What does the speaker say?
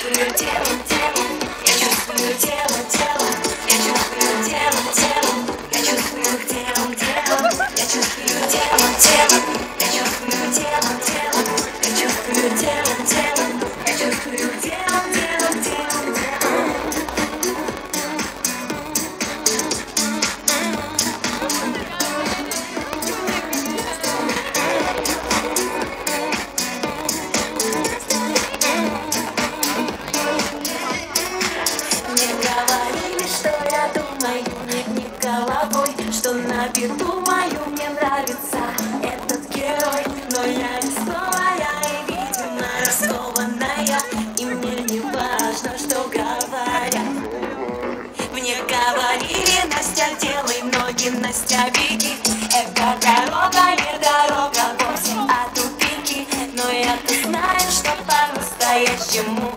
чувствую телом, телом, я чувствую телом, телом, я чувствую телом, телом, я чувствую телом, телом, я чувствую телом, телом, я чувствую телом, телом, я чувствую телом, телом, я чувствую телом, телом, телом, телом. Мне говорили, что я думаю, не головой, что на беду мою мне нравится этот герой. Но я рисковая и, видимо, раскованная, и мне не важно, что говорят. Мне говорили: Настя, делай ноги, Настя, беги. Это дорога, не дорога вовсе, а тупики. Но я-то знаю, что по-настоящему